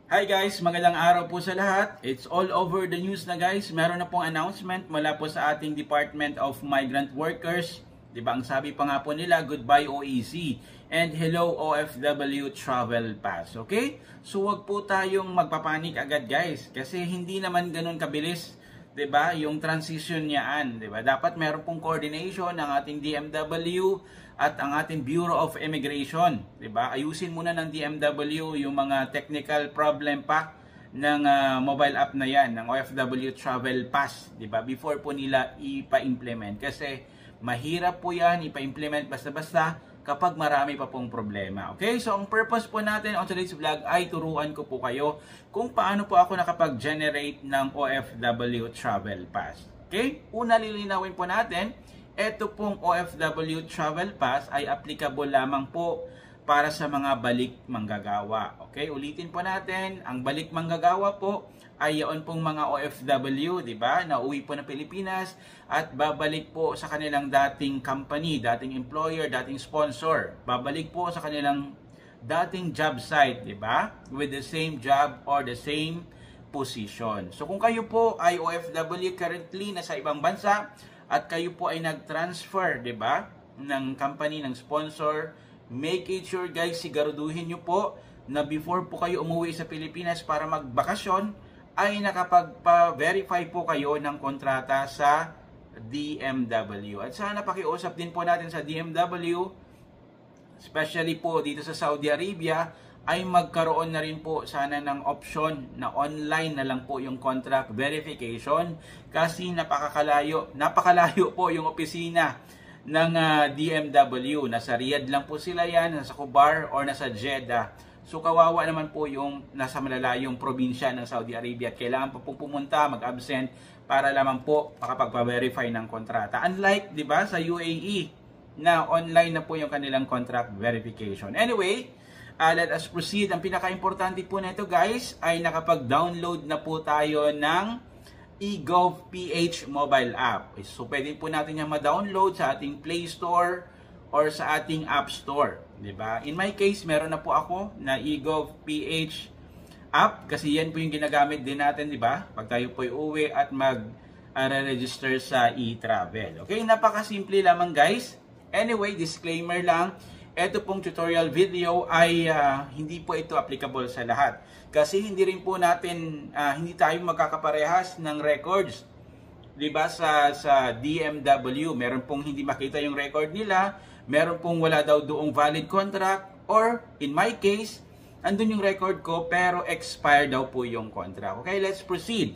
Hi guys, magandang araw po sa lahat. It's all over the news na guys. Meron na pong announcement mula po sa ating Department of Migrant Workers. Diba ang sabi pa nga po nila, goodbye OEC and hello OFW Travel Pass. Okay? So wag po tayong magpapanik agad guys kasi hindi naman ganun kabilis. 'Di ba? Yung transition niyaan, 'di ba? Dapat meron pong coordination ng ating DMW at ang ating Bureau of Immigration, 'di ba? Ayusin muna ng DMW yung mga technical problem pa ng mobile app na 'yan, ng OFW Travel Pass, 'di ba? Before po nila ipa-implement kasi mahirap po 'yan ipa-implement basta-basta kapag marami pa pong problema. Okay? So, ang purpose po natin on today's vlog ay turuan ko po kayo kung paano po ako nakapag-generate ng OFW Travel Pass. Okay? Una, lilinawin po natin, ito pong OFW Travel Pass ay applicable lamang po para sa mga balik manggagawa. Okay? Ulitin po natin, ang balik manggagawa po ay yaon pong mga OFW, di ba? Na uwi po ng Pilipinas at babalik po sa kanilang dating company, dating employer, dating sponsor. Babalik po sa kanilang dating job site, di ba? With the same job or the same position. So kung kayo po ay OFW currently na sa ibang bansa at kayo po ay nag-transfer, di ba? Ng company, ng sponsor, make it sure guys, siguraduhin nyo po na before po kayo umuwi sa Pilipinas para magbakasyon, ay nakapagpa-verify po kayo ng kontrata sa DMW. At sana pakiusap din po natin sa DMW, especially po dito sa Saudi Arabia, ay magkaroon na rin po sana ng option na online na lang po yung contract verification kasi napakalayo po yung opisina ng DMW. Nasa Riyadh lang po sila yan, nasa Kubar or nasa Jeddah. So kawawa naman po yung nasa malalayong probinsya ng Saudi Arabia at kailangan pa po pumunta, mag-absent para lamang po makapagpa-verify ng kontrata. Unlike, di ba, sa UAE na online na po yung kanilang contract verification. Anyway, let us proceed. Ang pinaka-importante po nito guys ay nakapag-download na po tayo ng eGovPH mobile app. So pwede po natin yung ma-download sa ating Play Store or sa ating App Store, 'di ba? In my case, meron na po ako na eGovPH app kasi yan po yung ginagamit din natin, 'di ba? Pag tayo po uwi at mag-register sa e-travel. Okay, napakasimple lamang guys. Anyway, disclaimer lang, ito pong tutorial video ay hindi po ito applicable sa lahat. Kasi hindi rin po natin hindi tayo magkakaparehas ng records. 'Di ba sa DMW, meron pong hindi makita yung record nila, meron pong wala daw doong valid contract, or in my case, andun yung record ko pero expired daw po yung contract. Okay, let's proceed.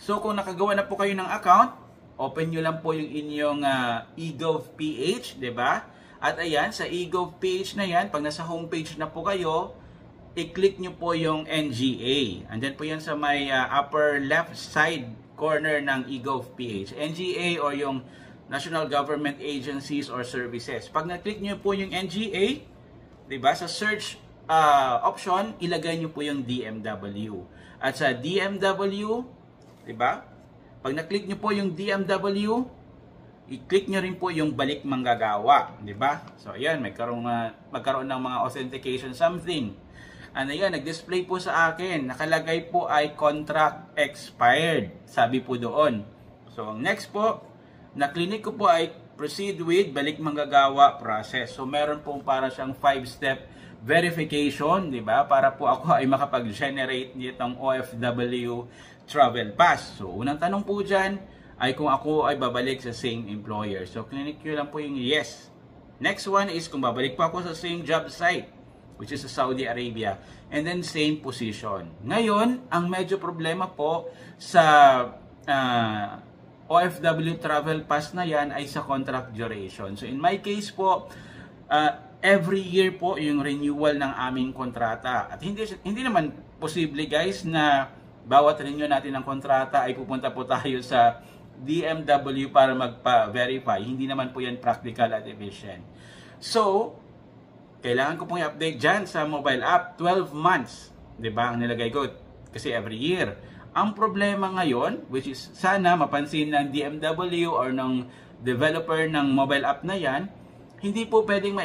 So kung nakagawa na po kayo ng account, open nyo lang po yung inyong eGovPH, 'di ba? At ayan, sa eGovPH na yan, pag nasa homepage na po kayo, i-click nyo po yung NGA. Andyan po yan sa may upper left side corner ng eGovPH. NGA or yung National Government Agencies or Services. Pag na-click nyo po yung NGA, diba, sa search option, ilagay nyo po yung DMW. At sa DMW, diba, pag na-click nyo po yung DMW, i-click nyo rin po yung balik manggagawa. Diba? So, ayan, magkaroon ng mga authentication something. Ano yan, nag-display po sa akin. Nakalagay po ay contract expired. Sabi po doon. So, ang next po, na-clinic ko po ay proceed with balik manggagawa process. So, meron po para siyang 5-step verification, di ba? Para po ako ay makapag-generate nitong OFW Travel Pass. So, unang tanong po dyan ay kung ako ay babalik sa same employer. So, clinic nyo lang po yung yes. Next one is kung babalik pa ako sa same job site, which is sa Saudi Arabia. And then same position. Ngayon, ang medyo problema po sa OFW Travel Pass na yan ay sa contract duration. So in my case po, every year po yung renewal ng aming kontrata. At hindi naman posible guys na bawat renew natin ng kontrata ay pupunta po tayo sa DMW para magpa-verify. Hindi naman po yan practical at efficient. So, kailangan ko pong i-update dyan sa mobile app, 12 months. 'Di ba ang nilagay ko? Kasi every year. Ang problema ngayon, which is sana mapansin ng DMW or ng developer ng mobile app na yan, hindi po pwedeng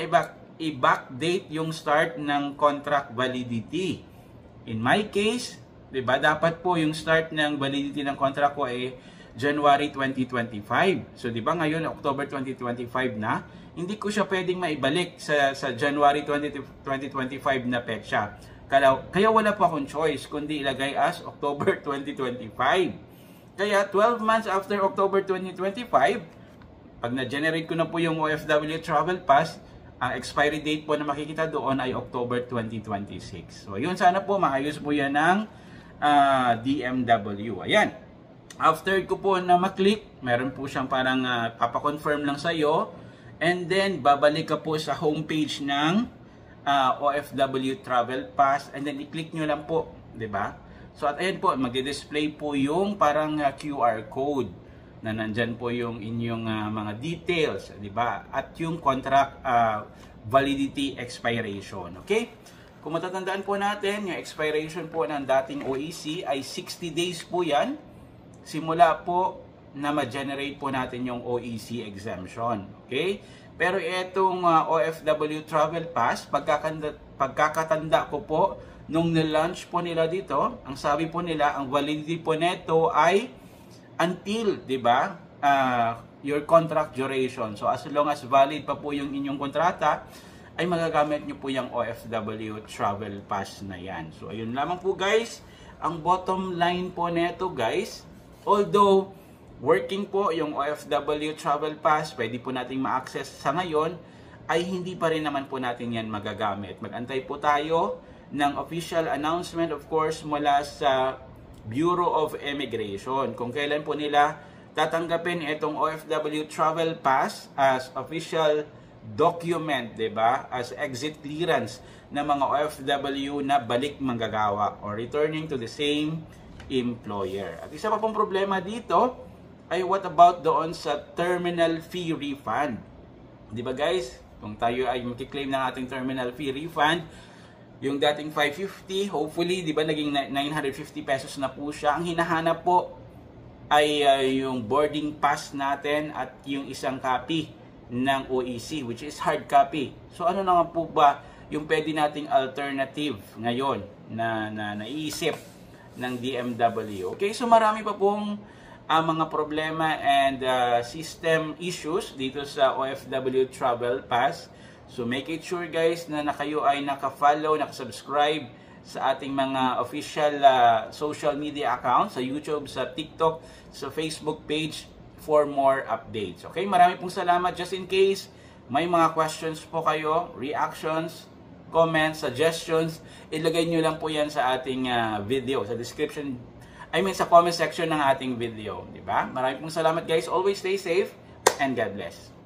i-backdate yung start ng contract validity. In my case, 'di ba, dapat po yung start ng validity ng contract ko ay January 2025. So 'di ba ngayon October 2025 na, hindi ko siya pwedeng maibalik sa January 2025 na petsa. Kaya wala po akong choice kundi ilagay as October 2025. Kaya 12 months after October 2025, pag na-generate ko na po yung OFW Travel Pass, ang expiry date po na makikita doon ay October 2026. So yun, sana po maayos po yan ng DMW. Ayan. After ko po na maklik, meron po siyang parang papakonfirm lang sa iyo. And then, babalik ka po sa homepage ng OFW Travel Pass. And then, i-click nyo lang po. 'Di ba? So, at ayan po, magdi-display po yung parang QR code na nandyan po yung inyong mga details. 'Di ba? At yung contract validity expiration. Okay? Kung matatandaan po natin, yung expiration po ng dating OEC ay 60 days po yan. Simula po na ma-generate po natin yung OEC exemption. Okay? Pero itong OFW Travel Pass, pagkakatanda ko po, nung nilaunch po nila dito, ang sabi po nila, ang validity po neto ay until, di ba, your contract duration. So as long as valid pa po yung inyong kontrata, ay magagamit nyo po yung OFW Travel Pass na yan. So ayun lamang po guys, ang bottom line po neto guys, although working po yung OFW Travel Pass, pwede po nating ma-access sa ngayon, ay hindi pa rin naman po natin yan magagamit. Mag-antay po tayo ng official announcement, of course, mula sa Bureau of Immigration. Kung kailan po nila tatanggapin itong OFW Travel Pass as official document, 'di ba? As exit clearance ng mga OFW na balik manggagawa or returning to the same employer. At isa pa pong problema dito ay what about doon sa terminal fee refund? 'Di ba guys? Kung tayo ay mag-claim ng ating terminal fee refund, yung dating 550, hopefully, 'di ba, naging 950 pesos na po siya. Ang hinahanap po ay yung boarding pass natin at yung isang copy ng OEC, which is hard copy. So ano naman po ba yung pwede nating alternative ngayon na naiisip ng DMW? Okay, so marami pa pong mga problema and system issues dito sa OFW Travel Pass. So make it sure guys na kayo ay naka-follow, naka-subscribe sa ating mga official social media accounts sa YouTube, sa TikTok, sa Facebook page for more updates. Okay, marami pong salamat. Just in case may mga questions po kayo, reactions, comments, suggestions, ilagay nyo lang po yan sa ating video, sa description, sa comment section ng ating video, di ba? Marami pong salamat guys. Always stay safe and God bless.